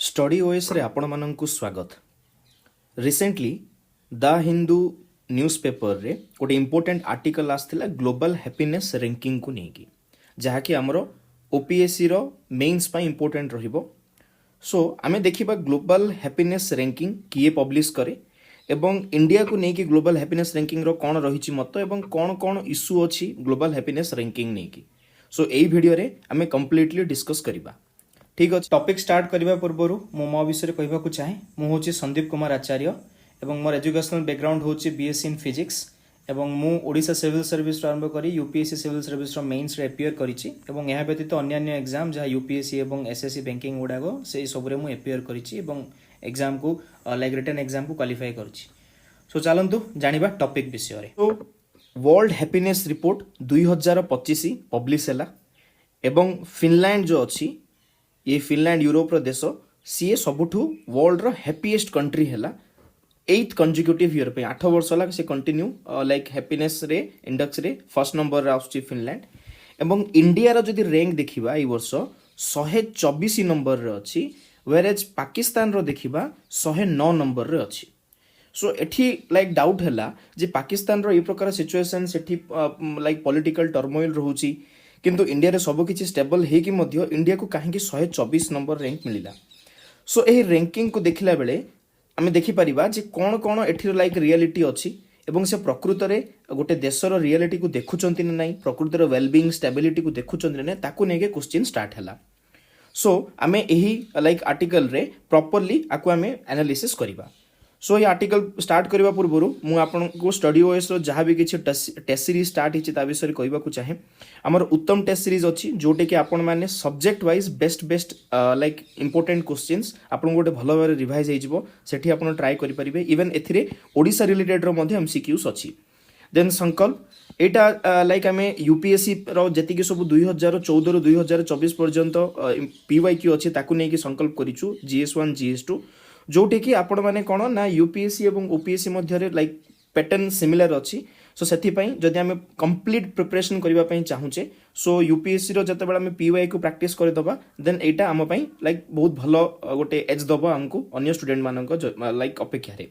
Study OS रे आपण माननकु स्वागत। Recently the Hindu newspaper रे गोटे इंपोर्टेंट आर्टिकल आसथिला ग्लोबल हैप्पीनेस रैंकिंग को नेकी, जहा कि हमरो ओपीएससी रो मेंस पा इंपोर्टेंट रहिबो। सो आमे देखिबा ग्लोबल हैप्पीनेस रैंकिंग किए पब्लिश करे एवं इंडिया को नेकी ग्लोबल हैप्पीनेस रैंकिंग रो कोन रहिछि मत एवं कोन कोन इश्यू अछि ग्लोबल हैप्पीनेस रैंकिंग नेकी। सो एई वीडियो रे आमे कंप्लीटली डिस्कस करिबा। ठीक अच्छे, टॉपिक स्टार्ट करने पूर्व मो विषय कहवाक चाहे मुझे संदीप कुमार आचार्य एवं मोर एजुकेशनल बैकग्राउंड हूँ बीएससी इन फिजिक्स एवं मु ओडिशा सिविल सर्विस आरंभ कर यूपीएससी सिविल सर्विस मेन्स रे एपियर करिछि एवं यह व्यतीत अन्य एग्जाम जहाँ यूपीएससी एवं एसएससी बैंकिंग गुड़ाक से सबरे मु एपियर करिछि एवं एग्जाम को लाइक रिटन एग्जाम को क्वालिफाई करिछि। सो चलंतु जानिबा टॉपिक विषय रे। तो वर्ल्ड हैप्पीनेस रिपोर्ट 2025 पब्लिश हैला एवं फिनलैंड जो अछि ये फिनलैंड यूरोप रो देश सी सबुठू वर्ल्ड रो हैप्पीएस्ट कंट्री हैला 8th कंजिक्यूटिव ईयर पे 8 वर्ष ला से कंटिन्यू लाइक हैप्पीनेस रे इंडेक्स रे फर्स्ट नंबर रे आउची फिनलैंड एवं इंडिया रो जदी रैंक देखिबा ई वर्ष 124 नंबर रे अछि, वेरेज पाकिस्तान रो देखिबा 109 नंबर रे अछि। सो एठी लाइक डाउट हैला जे पाकिस्तान रो ई प्रकार सिचुएशन सेठी लाइक पॉलिटिकल टर्मोइल रहूची किंतु इंडिया रे सब किछि स्टेबल हे कि मध्य इंडिया को काहे कि 124 नंबर रैंक मिलिला। सो एही रैंकिंग को देखिला बेले आमे देखि परिबा जे कोन कोन एठी लाइक रियलिटी अछि एवं से प्रकृत रे गोटे देशर रियलिटी को देखुचंती नै, प्रकृत रे वेलबीइंग स्टेबिलिटी को देखुचंती नै, ताकू नेके क्वेश्चन स्टार्ट हैला। सो आमे एही लाइक आर्टिकल रे प्रॉपर्ली आकु आमे एनालिसिस करिबा। सो ये आर्टिकल स्टार्ट करबा पूर्वरु मु आपन को स्टडी ओएस रो जहाँ भी किछि टेस्ट सीरीज स्टार्ट हिछि ता विषय कहबा को चाहे हमर उत्तम टेस्ट सीरीज अछि जोटे कि आपन माने subject wise best like important questions आपन गोटे भलो भाबरे रिवाइज हे जिवो, सेठी आपन ट्राई करि परिबे। इवन एथिरे ओडिसा रिलेटेड रो मध्ये एमसीक्यूज अछि। देन संकल्प एटा लाइक आमे यूपीएससी रो जति कि सब 2014 रो 2024 पर्यंत पीवाईक्यू अछि ताकू नै कि संकल्प करिछु जीएस1 जीएस2 जोटे कि आपण माने कोन ना यूपीएससी एवं ओपीएससी मध्य रे लाइक पैटर्न सिमिलर अछि। सो सेथि पई जदि आमे कंप्लीट प्रिपरेशन करबा पई चाहुचे सो यूपीएससी रो जते बेला आमे पीवाई को प्रैक्टिस कर दबा देन एटा हम पई लाइक बहुत भलो गोटे एज दबा हमको अन्य स्टूडेंट मानक लाइक अपेक्षा रे।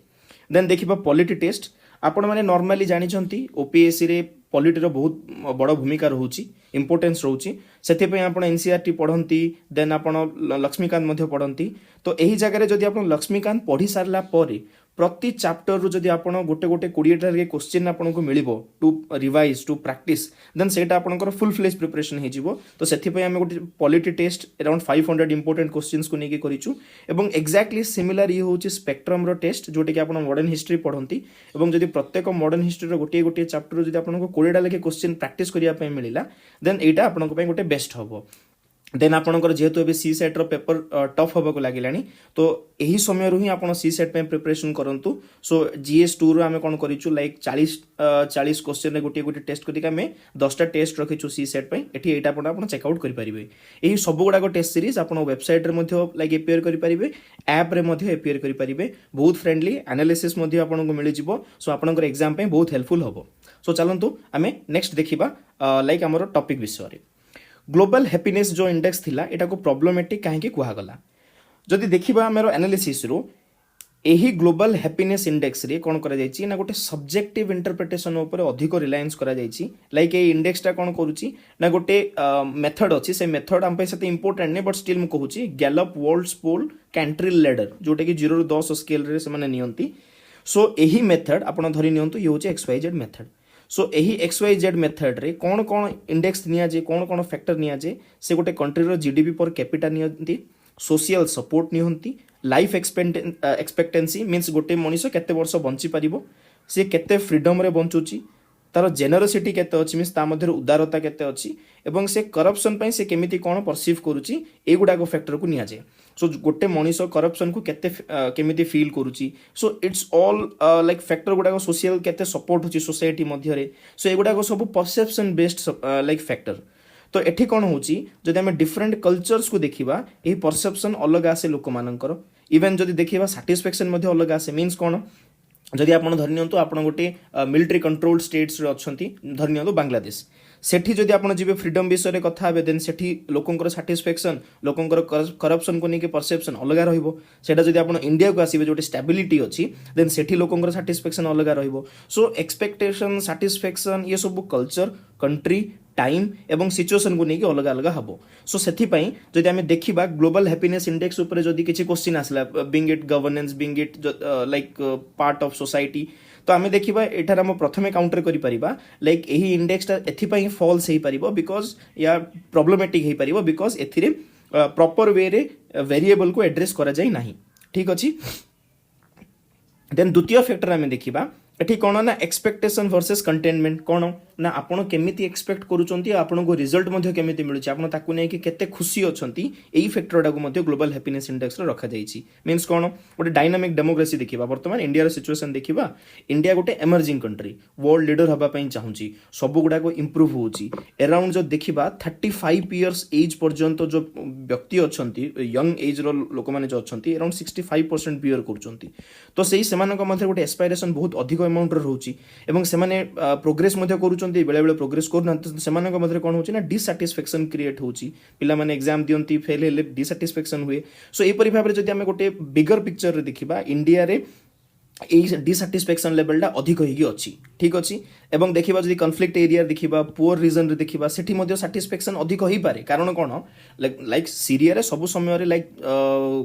देन देखिबा पॉलिटी टेस्ट आपण माने नॉर्मली जानि छंती ओपीएससी रे पॉलिटी रो बहुत बड़ भूमिका रहउची, इंपोर्टेंस रहउची, सेथि पई आपण एनसीईआरटी पढंती देन आपण लक्ष्मीकांत मध्ये पढंती। तो एही जगह रे जदि आपण लक्ष्मीकांत पढी सारला परे प्रति चैप्टर रु जदि आपण गोटे गोटे 20 टा रे क्वेश्चन आपण को मिलिबो to revise to practice then सेटा आपनकर फुल फ्लेज प्रिपरेशन हे जिवो। तो सेथि पई हम गोटे polity test around 500 important questions को नेकी करिचु एवं एक्जेक्टली सिमिलर ये होची स्पेक्ट्रम रो टेस्ट जोटे कि आपण मॉडर्न हिस्ट्री पढंती एवं जदि प्रत्येक मॉडर्न हिस्ट्री रो गोटे गोटे चैप्टर जदि आपण को 20 टा लेके क्वेश्चन प्रैक्टिस करिया पई मिलिला देन एटा आपण को पई गोटे बेस्ट हबो। देन आपनकर जेहेतु एबे सी सेट रो पेपर टफ होबा को लागिलानी तो एही समय रु ही आपण सी सेट पे प्रिपरेशन करंतु। सो जीएस2 रो हमें कोन करिचु लाइक 40 क्वेश्चन रे गोटे गोटे टेस्ट करिका हमें 10 टा टेस्ट रखिचु सी सेट पे। एठी एटा आपण चेक आउट करि परिबे। एही सब गुडा को टेस्ट सीरीज आपण वेबसाइट रे मध्ये लाइक एपियर करि परिबे, ऐप रे मध्ये एपियर करि परिबे, बहुत फ्रेंडली एनालिसिस मध्ये आपण को मिलि जिवो। सो आपनकर एग्जाम पे बहुत हेल्पफुल हबो। सो चलंतु हमें नेक्स्ट देखिबा लाइक हमर टॉपिक विषय रे। ग्लोबल हैप्पीनेस जो इंडेक्स थिला एटा को प्रॉब्लमेटिक काहे कि कुहा गला जदि देखिबा हमर एनालिसिस रो एही ग्लोबल हैप्पीनेस इंडेक्स रे कोन करा जायछि ना गोटे सब्जेक्टिव इंटरप्रिटेशन ऊपर अधिक रिलायंस करा जायछि। लाइक ए इंडेक्स टा कोन करूछि ना गोटे मेथड अछि, से मेथड हम पे सेते इंपोर्टेंट नै बट स्टिल म कहूछि Gallup world's poll Cantril ladder जोटे कि 0 रु 10 स्केल रे से माने नियंती। सो एही मेथड आपण धरि नियंतु ये होछि XYZ मेथड। सो एही XYZ मेथड रे कोन कोन इंडेक्स निया जे कोन कोन फैक्टर निया जे से गोटे कंट्री रो जीडीपी पर कैपिटा नियंती, सोशल सपोर्ट नियंती, लाइफ एक्सपेक्टेंसी मींस गोटे मनीष केते वर्ष बंची परिबो, से केते फ्रीडम रे बंचुची, तार जेनरोसिटी केते अछि मींस ता मध्ये उदारता केते अछि एवं से करप्शन पई से केमिति कोन परसीव करूची एगुडा को फैक्टर को निया जे। सो गोटे मनीष करप्शन को केते केमिति फील करूची। So it's all like factor गुडा को सोशल केते सपोर्ट होची सोसाइटी मध्ये रे। सो एगुडा को सब परसेप्शन बेस्ड लाइक फैक्टर। तो एठी कोन होची जदि हम डिफरेंट कल्चर्स को देखिबा एही परसेप्शन अलग आसे लोक मानकर। इवन जदि देखिबा सैटिस्फैक्शन मध्ये अलग आसे मींस कोन जदि आपण धरि नियंतु आपण गोटे मिलिटरी कंट्रोल स्टेट्स रे अछंती धरि नियंतु बांग्लादेश सेठी जदि आपण जिबे फ्रीडम विषय कथा हे देन सेठी लोकंकर सैटिस्फैक्शन लोकंकर करप्शन को लेकिन परसेप्शन अलग रहिबो सेटा जदि आपण इंडिया को आसीबे जोटे स्टेबिलिटी अछि देन सेठी लोकंकर सैटिस्फैक्शन अलग रहिबो सो एक्सपेक्टेशन सैटिस्फैक्शन ये सब कल्चर कंट्री टाइम एवं सिचुएशन को लेकिन अलग अलग हम सो से जदि आम देखा ग्लोबल हैप्पीनेस इंडेक्स उपर जदि किसी क्वेश्चन आसला being it governance being it like part of society तो आम देखा एठार आम प्रथमे काउंटर करि लाइक यही इंडेक्सटा एथिपाई फॉल्स हो पार बिकज या प्रॉब्लमेटिक हो पार बिकज एथिरे प्रॉपर वे रे वेरिएबल को एड्रेस करा जाय नाही ठीक अछि देन द्वितीय फैक्टर आम देखा एठी कौन ना एक्सपेक्टेशन वर्सेस कंटेनमेंट कौन ना आपण केमिति एक्सपेक्ट करूचंती आपण को रिजल्ट मध्ये केमिति मिलुची आपण ताकू नै कि केते खुशी अछंती एई फैक्टर डाकू मध्ये ग्लोबल हैप्पीनेस इंडेक्स रे रखा जाईची मींस कौन गोटे डायनामिक डेमोक्रेसी देखिबा वर्तमान इंडिया रो सिचुएशन देखिबा इंडिया गोटे इमर्जिंग कंट्री वर्ल्ड लीडर हबा पई चाहूची सब गुडा को इंप्रूव होची अराउंड जो देखिबा 35 इयर्स एज पर्यंत जो व्यक्ति अछंती यंग एज रो लोक माने जो अछंती अराउंड 65% बियर करचंती तो सेही सेमानक मध्ये गोटे एस्पायरेशन बहुत अधिक अमाउंट रोची एवं सेमाने प्रोग्रेस मध्ये करूचंती बेले बेले प्रोग्रेस करना सेमानक मध्ये कोन होची ना डिसैटिस्फैक्शन क्रिएट होची पिला माने एग्जाम दियंती फेल हेले डिसैटिस्फैक्शन हुए सो एई परि भाबरे जदि हमें गोटे बिगर पिक्चर रे देखिबा इंडिया रे डिसैटिस्फैक्शन लेवल अधिक होगी अच्छी ठीक अच्छी एवं देखा जब कन्फ्लिक्ट एरिया देखा पुअर रीजन रे देखा सेठी मध्य सैटिस्फैक्शन अधिक हो पारे कारण कौन लाइक सीरिया रे सब समय लाइक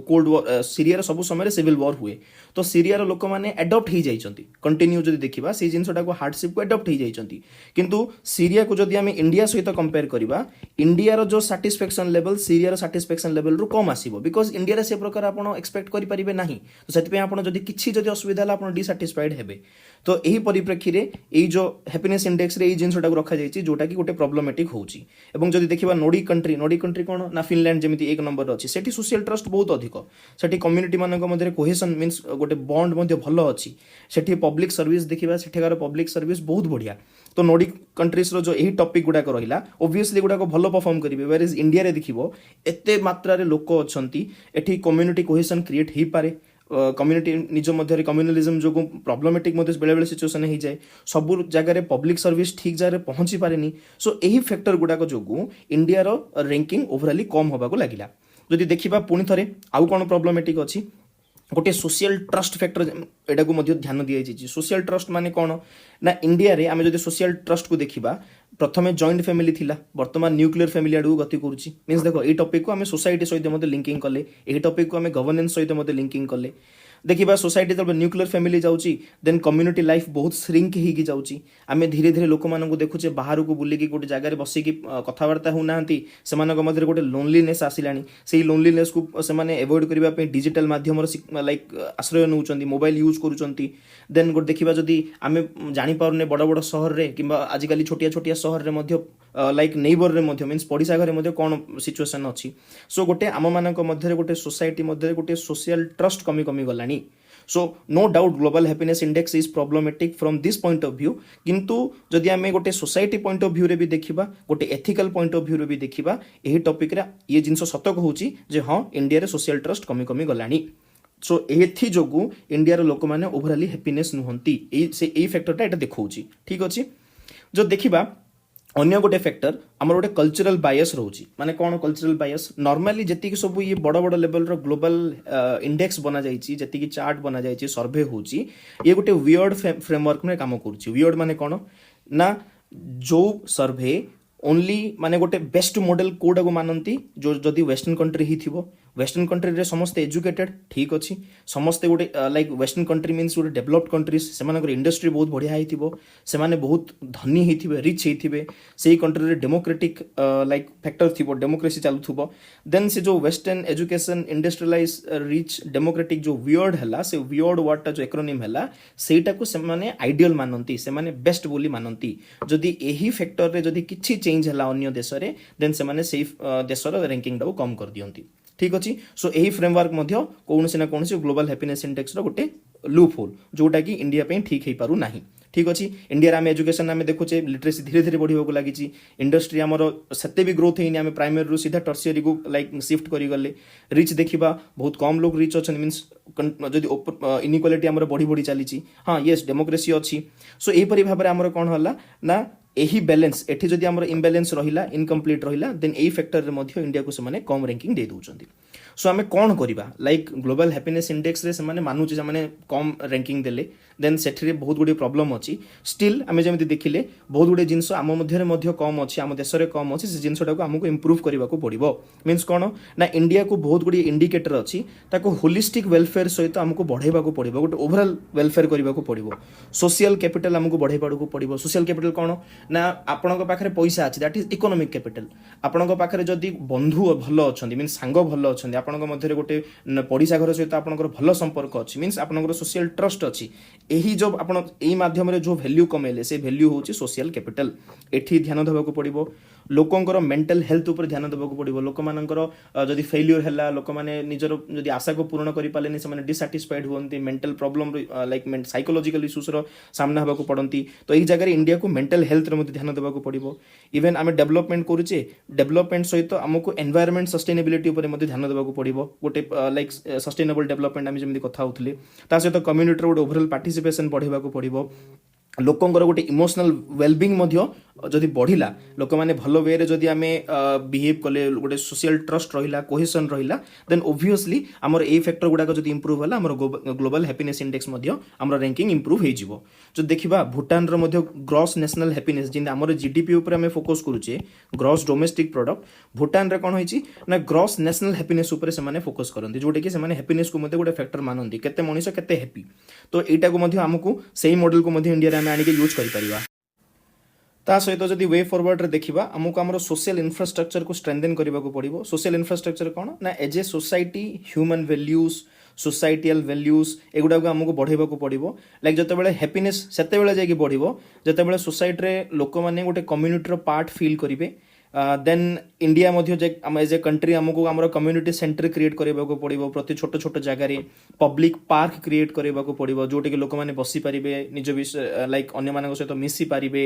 कोल्ड वॉर सीरिया रे सब समय सिविल वॉर हुए तो सीरिया लोक मैंने एडप्ट हो जाइछंती कंटिन्यू जदि देखा से जिनटा को हार्डशिप को एडप्ट हो जाइछंती किंतु सीरिया को जदि आम इंडिया सहित कंपेयर करबा इंडिया रो जो सैटिस्फैक्शन लेवल सीरिया रो सैटिस्फैक्शन लेवल रु कम आसीबो बिकॉज इंडिया रे से प्रकार आपण एक्सपेक्ट करि परिबे नाही तो सेति पे आपण जदि किछि जदि असुविधा ला आपण डिसैटिस्फाइड हेबे तो यही परिप्रेक्षी रे एई जो हैप्पीनेस इंडेक्स रे एई जिनसटा को रखा जाइछि जोटा कि गोटे प्रॉब्लमेटिक होउछि एवं जदि देखिबा नोडिक कंट्री कोन ना फिनलैंड जेमिति एक नंबर अछि सेठी सोशल ट्रस्ट बहुत अधिक सेठी कम्युनिटी मानक मध्ये कोहेशन मींस गोटे बॉन्ड मध्ये भलो अछि सेठी पब्लिक सर्विस देखिबा सेठीकार पब्लिक सर्विस बहुत बढ़िया तो नोडिक कंट्रीज रो जो एही टॉपिक गुडा को रहिला ऑब्वियसली गुडा को भलो परफॉर्म करिवे वेयर इज इंडिया रे देखिबो एते मात्रा रे लोक अछंती एठी कम्युनिटी कोहेशन क्रिएट ही पारे कम्युनिटी निज मध्य कम्युनलिज्म जो प्रॉब्लमेटिक बेले बेले सिचुएशन हो जाए सब जगह पब्लिक सर्विस ठीक जगह पहुंची पारे सो यही फैक्टर गुड़ाक जो इंडिया रो रैंकिंग ओवरऑली कम होगा लगिला जदि देखिबा पुणी थरे आउ कौन प्रॉब्लमेटिक अच्छी गोटे सोशल ट्रस्ट फैक्टर एटा को मध्य ध्यान दिया जाइए सोशल ट्रस्ट माने कौन ना इंडिया रे आमे जदि सोशल ट्रस्ट को देखिबा प्रथमे जॉइंट फैमिली थिला वर्तमान न्यूक्लियर फैमिली आडू गति करूची मींस देखो ए टॉपिक को आमे सोसाइटी सहित मते लिंकिंग कले ए टॉपिक को आमे गवर्नेंस सहित मते लिंकिंग कले देखिबा सोसाइटी जब न्यूक्लियर फैमिली जाउची देन कम्युनिटी लाइफ बहुत श्रिंक ही जाउची आमे धीरे धीरे लोक मानन को देखुचे बाहर को बुली की गोटे जगह रे बसी की कथावार्ता हो नांती सेमानक मध्य गोटे लोनलीनेस आसिलानी सेही लोनलीनेस को सेमाने अवॉइड करबा पे डिजिटल माध्यम लाइक आश्रय नउचंती मोबाइल यूज करूचंती देन गोटे देखिबा जदी आमे जानि पारने बड़ बड़ शहर रे किबा आजिकली छोटिया छोटिया शहर रे मध्य लाइक नेबर रे मध्य मींस पड़िसा घर मध्य कोन सिचुएशन अछि सो गोटे आम मानक मध्य गोटे सोसाइटी मध्य गोटे सोशल ट्रस्ट कमी कमी गलानी so no doubt global happiness index is problematic from this point of view किंतु जदि आमे गोटे सोसाइटी पॉइंट ऑफ व्यू रे भी देखिबा गोटे एथिकल पॉइंट ऑफ व्यू रे भी देखिबा एही टॉपिक रे ये जिंस सतक होउची जे हां इंडिया रे सोशल ट्रस्ट कमी कमी गलानी सो एथि जोगु इंडिया रो लोक माने ओवरऑली हैप्पीनेस नुहंती एई फैक्टरटा एटा देखौची ठीक अछि जो देखिबा अन्य गोटे फैक्टर आमर गोटे कल्चरल बायस रोची माने कौन कल्चरल बायस नॉर्मली जति सब ये बड़ बड़ लेवल रो ग्लोबल इंडेक्स बना जाइछि जति की चार्ट बना जाइछि सर्वे होची ये गोटे वियर्ड फ्रेमवर्क में काम करूची वियर्ड माने कौन ना जो सर्वे ओनली माने गोटे बेस्ट मॉडल कोडा को मानंती जो जदि वेस्टर्न कंट्री ही थिबो वेस्टर्न कंट्री रे समस्त एजुकेटेड ठीक अछि समस्ते गोटे लाइक वेस्टर्न कंट्री मींस गोटे डेवलप्ड कंट्रीज सेमानकर इंडस्ट्री बहुत बढ़िया हिथिबो सेमाने बहुत धनी हिथिबे रिच हिथिबे सेही कंट्री रे डेमोक्रेटिक लाइक फैक्टर थिबो डेमोक्रेसी चालुथुबो देन से जो western education industrialize rich democratic जो वियर्ड हला से वियर्ड वर्ड जो एक्रोनिम हला सेटा को सेमाने आइडियल मानंती सेमाने बेस्ट बोली मानंती जदि एही फैक्टर रे जदि किछि चेंज हला अन्य देश रे देन सेमाने सेही देशर रैंकिंग डाउ कम कर दियंती ठीक अच्छी सो यही फ्रेमवर्क मध्य कौन से ना कौन से ग्लोबल हैप्पीनेस इंडेक्स रो गोटे लूप होल जोटा कि इंडिया पे ठीक हो पारू नाही ठीक अच्छी इंडिया आम एजुकेशन आम देखुचे लिटरेसी धीरे धीरे बढ़िया लगी इंडस्ट्री आमर सेते भी ग्रोथ होनी आम प्राइमरी रू सीधा टर्सियरी को लाइक शिफ्ट करी गले रिच देखा बहुत कम लोग रिच अच्छा मीन्स जदि इनइक्वालिटी आमर बढ़ी बढ़ी चली हाँ येस डेमोक्रेसी अच्छी सो यहीपरि भाव में आमर कौन है ना यही बैलेंस एठी जदि हमर इम्बैलेंस रहिला इनकम्प्लीट रहिला देन एई फैक्टर रे मध्य इंडिया को से कम रैंकिंग दे दउचंती सो आमे कोन करिबा लाइक ग्लोबल हैप्पीनेस इंडेक्स रे से मानुचे से कम रैंकिंग देले देन सेठी बहुत गुडी प्रॉब्लम अछि स्टिल आमे जेमति देखिले बहुत गुडी जिंस आम मध्य कम अछि आम देश रे कम अछि से जिंसटा को हमको इंप्रूव करबा को पड़िबो मींस कोन ना इंडिया को बहुत गुडी इंडिकेटर अछि ताको होलिस्टिक वेलफेयर सहित हमको बढ़ाइबा को पड़िबो गोटे ओवरऑल वेलफेयर करबा को पड़िबो सोशल कैपिटल हमको बढ़ाइबा को पड़िबो सोशल कैपिटल कोन ना आपणक पाखरे पैसा अछि दैट इज इकोनॉमिक कैपिटल आपणक पाखरे जदी बंधु भलो अछंती मींस सांग भलो अछंती आपणक मध्य गोटे पड़िसा घर सहित आपणकर भलो संपर्क अछि मींस आपणकर सोशल ट्रस्ट अछि एही जो आपण एही माध्यम रे जो वैल्यू कमेले से वैल्यू होची सोशल कैपिटल एठी ध्यान देबा को पड़िबो लोकंकर मेंटल हेल्थ ऊपर ध्यान देबा को पड़िबो लोक मानकर जदी फेल्युअर हला लोक माने निजर जदी आशा को पूर्ण करि पालेनी से माने डिसैटिस्फाइड होंती mental problem like psychological issues रो सामना हबा को पड़ंती तो एही जगह रे इंडिया को मेंटल हेल्थ रे मध्ये ध्यान देबा को पड़िबो इवन आमे डेवलपमेंट करूचे डेवलपमेंट सहित हमको एनवायरनमेंट सस्टेनेबिलिटी ऊपर मध्ये ध्यान देबा को पड़िबो गोटे लाइक सस्टेनेबल डेवलपमेंट आमे जेमि कथा होथले ता सहित कम्युनिटी रो ओवरऑल पार्टिसिपेशन बढ़ेबा को पड़िबो लोकंकर गोटे इमोशनल वेलबिंग मध्य जदि बढ़िला लोक माने भलो वे रे जदि आमे बिहेव कले गोटे सोशल ट्रस्ट रहिला कोहेशन रहिला देन ऑब्वियसली हमर ए फैक्टर गुडा जदि इंप्रूव होला हमर ग्लोबल हैप्पीनेस इंडेक्स मध्य हमर रैंकिंग इंप्रूव हे जिवो जो देखिबा भूटान रो मध्य ग्रॉस नेशनल हैप्पीनेस जिन हमर जीडीपी ऊपर हमें फोकस करूचे ग्रॉस डोमेस्टिक प्रोडक्ट भूटान रे कोन होईची ना ग्रॉस नेशनल हैप्पीनेस ऊपर से माने फोकस करंती जोटे कि से माने हैप्पीनेस को मध्य गोटे फैक्टर मानंती केते मनीष केते हैप्पी तो एटा को मध्य हमकु सेही मॉडल को मध्य इंडिया रे हमें आनिके यूज करि परिबा ता सहित जदि वे फॉरवर्ड रे देखिबा हमको हमर सोशल इंफ्रास्ट्रक्चर को स्ट्रेंथन करबा को पड़िबो सोशल इंफ्रास्ट्रक्चर कोन ना as a society human values societal values एगुडा को हमको बढ़ेबा को पड़िबो लाइक जते बेले हैप्पीनेस सेते बेले जाई कि बढ़िबो जते बेले सोसाइटी रे लोक माने गोटे कम्युनिटी रो पार्ट फील करिवे देन इंडिया मध्य जे एज ए कंट्री हमको हमर कम्युनिटी सेंटर क्रिएट करबा को पड़िबो प्रति छोट छोट जगह रे पब्लिक पार्क क्रिएट करबा को पड़िबो जोटे कि लोक माने बसी परिबे निज लाइक अन्य मानक सहित मिसी परिबे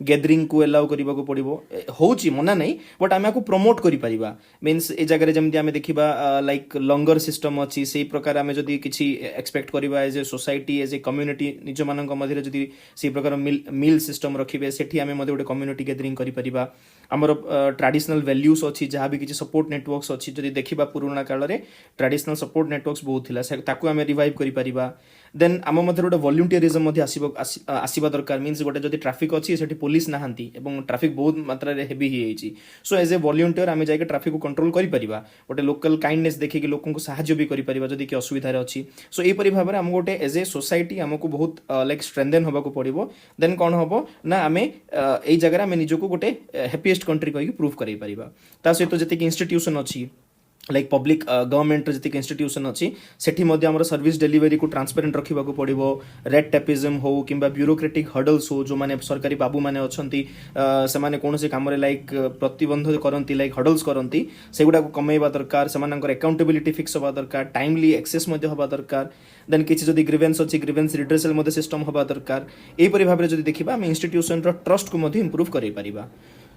गैदरिंग को अलाउ करबा को पड़िबो होची मना नहीं बट आमे को प्रमोट करि परिबा मींस ए जगह रे जेमति आमे देखिबा लाइक लंगर सिस्टम अछि सेही प्रकार आमे जदी किछि एक्सपेक्ट करबा as a society as a community निज मानक मध्य जदी सेही प्रकार मील सिस्टम रखिबे सेठी आमे मध्य गोटे कम्युनिटी गैदरिंग करि परिबा हमर ट्रेडिशनल वैल्यूज अच्छी जहाँ भी किसी सपोर्ट नेटवर्क्स अच्छी जदि देखा पुराणा काल में ट्रेडिशनल सपोर्ट नेटवर्क्स बहुत थिला ताकू आमे रिवाइव करि परिबा देन आम मध्य गोटे वॉलंटियरिज्म आसवा दरकार मीन्स गोटे जदि ट्रैफिक अच्छी से पुलिस नहांती एवं ट्रैफिक बहुत मात्रा रे हेवी ही होईची सो एज ए वॉलंटियर आमे जाके ट्रैफिक को कंट्रोल करि परिबा गोटे लोकल काइंडनेस देखिक लोकन को सहायता भी करि परिबा जदि कि असुविधा रे अछि सो एही परि भाबरे हम गोटे एज ए सोसाइटी हमको बहुत लाइक स्ट्रेंथन होबा को पड़िबो देन कोन होबो ना आमे एही जगह आमे निजको गोटे हैप्पीएस्ट कंट्री कहि प्रूव करि परिबा ता सहित जति कि इंस्टीट्यूशन अछि लाइक पब्लिक गवर्नमेंट जति इंस्टीट्यूशन अच्छी सेठी मध्य हमर सर्विस डिलीवरी को ट्रांसपेरेंट रखिबा को पड़िबो रेड टेपिज्म हो किंबा ब्यूरोक्रेटिक हर्डल्स हो जो माने सरकारी बाबू माने अछंती से माने कोनोसी काम रे लाइक प्रतिबंध करंती लाइक हर्डल्स करंती सेगुडा को कमेबा दरकार से मानकर अकाउंटेबिलिटी फिक्स होबा दरकार टाइमली एक्सेस मध्य होबा दरकार देन किछि जदि ग्रीवेंस अछि ग्रीवेंस रिड्रेसल मध्य सिस्टम होबा दरकार एही परि भाबरे जदि देखिबा हम इंस्टीट्यूशन रो ट्रस्ट को मध्य इंप्रूव करै परिबा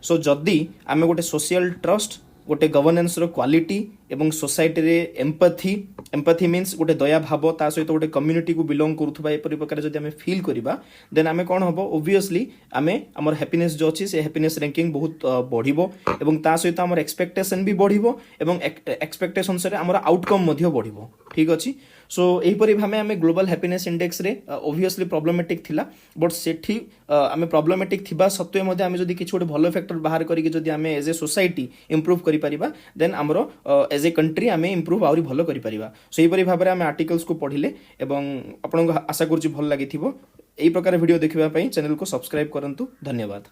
सो जदि आमे गोटे सोशल ट्रस्ट गोटे गवर्नेंस रो क्वालिटी एवं सोसाइटी रे एम्पैथी मीन्स गोटे दया भाव ता सहित गोटे कम्युनिटी को बिलोंग करूथबा ए प्रकार जदि हमें फील करिबा देन हमें कोन हबो ऑब्वियसली हमें हमर हैप्पीनेस जो अछि से हैप्पीनेस रैंकिंग बहुत बढ़िबो एवं ता सहित हमर एक्सपेक्टेशन भी बढ़िबो एवं एक्सपेक्टेशन से हमर आउटकम मध्य बढ़िबो ठीक अछि सो एही परि भामे हमें ग्लोबल हैप्पीनेस इंडेक्स रे ऑब्वियसली प्रॉब्लमेटिक थिला बट सेठी हमें प्रॉब्लमेटिक थिबा सत्वे मध्य हमें जदि किछ गोटे भलो फैक्टर बाहर करिके जदि हमें एज ए सोसाइटी इंप्रूव करि परिबा देन हमरो एज ए कंट्री आमे इंप्रूव आउरी भलो करि परिबा सो एही परि भाबरे आमे आर्टिकल्स को पढिले एवं आपन आशा करछि भल लागिथिबो एही प्रकार वीडियो देखिबा पई चैनल को सब्सक्राइब करंतु धन्यवाद।